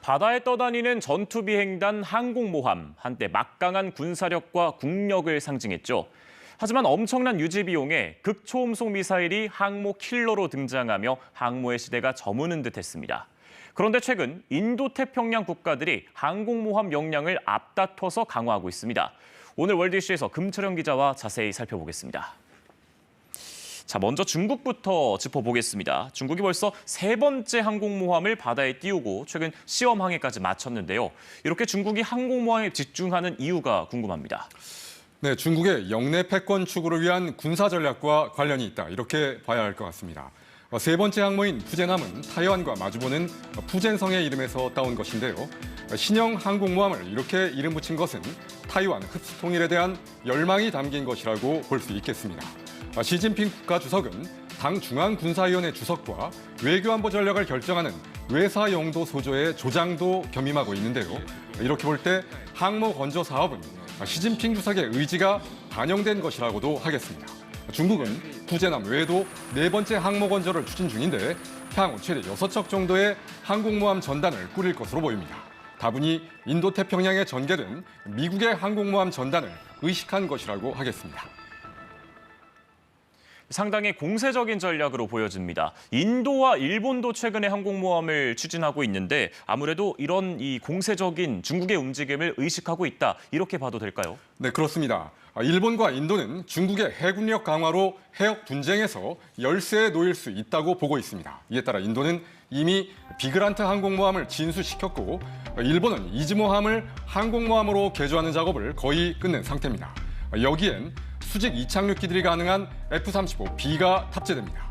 바다에 떠다니는 전투비행단 항공모함, 한때 막강한 군사력과 국력을 상징했죠. 하지만 엄청난 유지 비용에 극초음속 미사일이 항모 킬러로 등장하며 항모의 시대가 저무는 듯했습니다. 그런데 최근 인도태평양 국가들이 항공모함 역량을 앞다퉈서 강화하고 있습니다. 오늘 월드 이슈에서 금철영 기자와 자세히 살펴보겠습니다. 자, 먼저 중국부터 짚어보겠습니다. 중국이 벌써 세 번째 항공모함을 바다에 띄우고 최근 시험 항해까지 마쳤는데요. 이렇게 중국이 항공모함에 집중하는 이유가 궁금합니다. 네, 중국의 영내 패권 추구를 위한 군사 전략과 관련이 있다. 이렇게 봐야 할 것 같습니다. 세 번째 항모인 푸젠함은 타이완과 마주보는 푸젠성의 이름에서 따온 것인데요. 신형 항공모함을 이렇게 이름 붙인 것은 타이완 흡수 통일에 대한 열망이 담긴 것이라고 볼 수 있겠습니다. 시진핑 국가주석은 당 중앙군사위원회 주석과 외교안보 전략을 결정하는 외사영도 소조의 조장도 겸임하고 있는데요. 이렇게 볼 때 항모 건조 사업은 시진핑 주석의 의지가 반영된 것이라고도 하겠습니다. 중국은 푸젠함 외에도 네 번째 항모 건조를 추진 중인데 향후 최대 6척 정도의 항공모함 전단을 꾸릴 것으로 보입니다. 다분히 인도태평양에 전개된 미국의 항공모함 전단을 의식한 것이라고 하겠습니다. 상당히 공세적인 전략으로 보여집니다. 인도와 일본도 최근에 항공모함을 추진하고 있는데 아무래도 이런 이 공세적인 중국의 움직임을 의식하고 있다. 이렇게 봐도 될까요? 네, 그렇습니다. 일본과 인도는 중국의 해군력 강화로 해역 분쟁에서 열세에 놓일 수 있다고 보고 있습니다. 이에 따라 인도는 이미 비그란트 항공모함을 진수시켰고 일본은 이즈모함을 항공모함으로 개조하는 작업을 거의 끝낸 상태입니다. 여기엔 수직 이착륙기들이 가능한 F-35B가 탑재됩니다.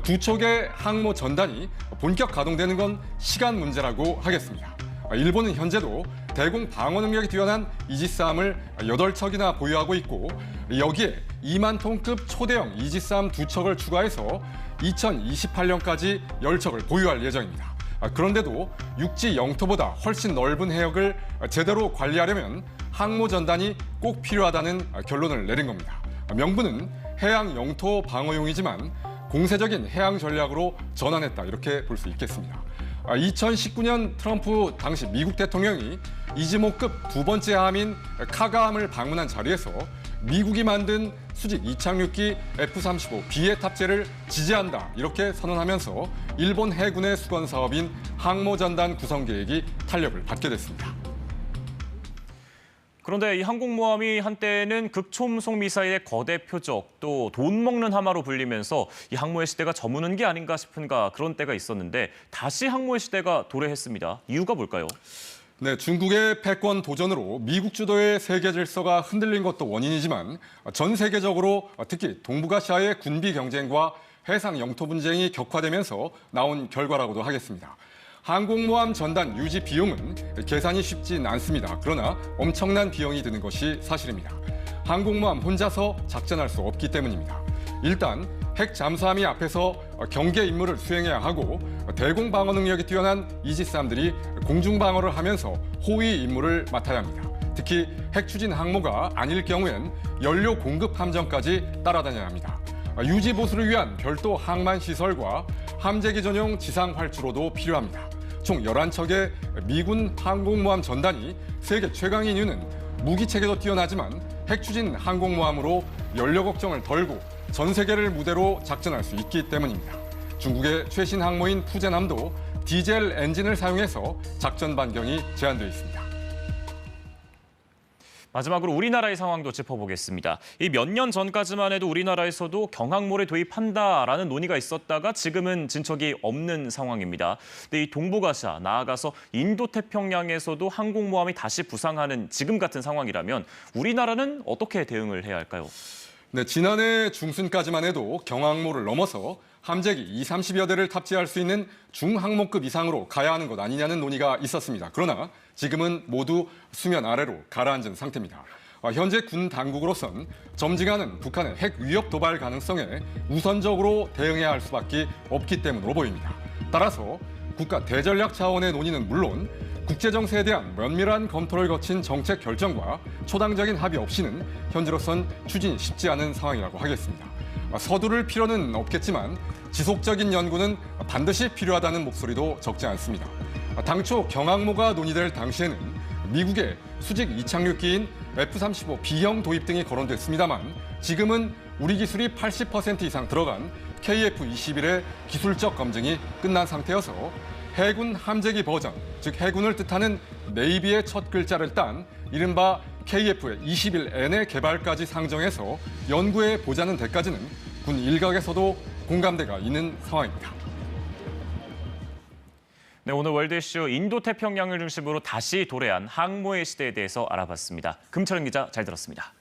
두 척의 항모 전단이 본격 가동되는 건 시간 문제라고 하겠습니다. 일본은 현재도 대공 방어 능력이 뛰어난 이지스함을 8척이나 보유하고 있고 여기에 2만 톤급 초대형 이지스함 2척을 추가해서 2028년까지 10척을 보유할 예정입니다. 그런데도 육지 영토보다 훨씬 넓은 해역을 제대로 관리하려면 항모 전단이 꼭 필요하다는 결론을 내린 겁니다. 명분은 해양 영토 방어용이지만 공세적인 해양 전략으로 전환했다 이렇게 볼 수 있겠습니다. 2019년 트럼프 당시 미국 대통령이 이즈모급 두 번째 함인 카가함을 방문한 자리에서 미국이 만든 수직 이착륙기 F-35B의 탑재를 지지한다 이렇게 선언하면서 일본 해군의 수건 사업인 항모 전단 구성 계획이 탄력을 받게 됐습니다. 그런데 이 항공모함이 한때는 극초음속 미사일의 거대 표적, 또 돈 먹는 하마로 불리면서 이 항모의 시대가 저무는 게 아닌가 싶은가 그런 때가 있었는데 다시 항모의 시대가 도래했습니다. 이유가 뭘까요? 네, 중국의 패권 도전으로 미국 주도의 세계 질서가 흔들린 것도 원인이지만 전 세계적으로 특히 동북아시아의 군비 경쟁과 해상 영토 분쟁이 격화되면서 나온 결과라고도 하겠습니다. 항공모함 전단 유지 비용은 계산이 쉽진 않습니다. 그러나 엄청난 비용이 드는 것이 사실입니다. 항공모함 혼자서 작전할 수 없기 때문입니다. 일단 핵 잠수함이 앞에서 경계 임무를 수행해야 하고 대공 방어 능력이 뛰어난 이지스함들이 공중 방어를 하면서 호위 임무를 맡아야 합니다. 특히 핵 추진 항모가 아닐 경우엔 연료 공급 함정까지 따라다녀야 합니다. 유지 보수를 위한 별도 항만 시설과 함재기 전용 지상 활주로도 필요합니다. 총 11척의 미군 항공모함 전단이 세계 최강인 이유는 무기 체계도 뛰어나지만 핵 추진 항공모함으로 연료 걱정을 덜고 전 세계를 무대로 작전할 수 있기 때문입니다. 중국의 최신 항모인 푸젠함도 디젤 엔진을 사용해서 작전 반경이 제한되어 있습니다. 마지막으로 우리나라의 상황도 짚어보겠습니다. 이 몇 년 전까지만 해도 우리나라에서도 경항모를 도입한다라는 논의가 있었다가 지금은 진척이 없는 상황입니다. 근데 이 동북아시아, 나아가서 인도태평양에서도 항공모함이 다시 부상하는 지금 같은 상황이라면 우리나라는 어떻게 대응을 해야 할까요? 네, 지난해 중순까지만 해도 경항모를 넘어서 함재기 230여 대를 탑재할 수 있는 중항모급 이상으로 가야 하는 것 아니냐는 논의가 있었습니다. 그러나 지금은 모두 수면 아래로 가라앉은 상태입니다. 현재 군 당국으로선 점증하는 북한의 핵 위협 도발 가능성에 우선적으로 대응해야 할 수밖에 없기 때문으로 보입니다. 따라서 국가 대전략 차원의 논의는 물론 국제 정세에 대한 면밀한 검토를 거친 정책 결정과 초당적인 합의 없이는 현재로선 추진이 쉽지 않은 상황이라고 하겠습니다. 서두를 필요는 없겠지만 지속적인 연구는 반드시 필요하다는 목소리도 적지 않습니다. 당초 경항모가 논의될 당시에는 미국의 수직 이착륙기인 F-35 B형 도입 등이 거론됐습니다만 지금은 우리 기술이 80% 이상 들어간 KF-21의 기술적 검증이 끝난 상태여서 해군 함재기 버전, 즉 해군을 뜻하는 네이비의 첫 글자를 딴 이른바 KF-21N의 개발까지 상정해서 연구해 보자는 데까지는 군 일각에서도 공감대가 있는 상황입니다. 네, 오늘 월드 이슈 인도태평양을 중심으로 다시 도래한 항모의 시대에 대해서 알아봤습니다. 금철은 기자 잘 들었습니다.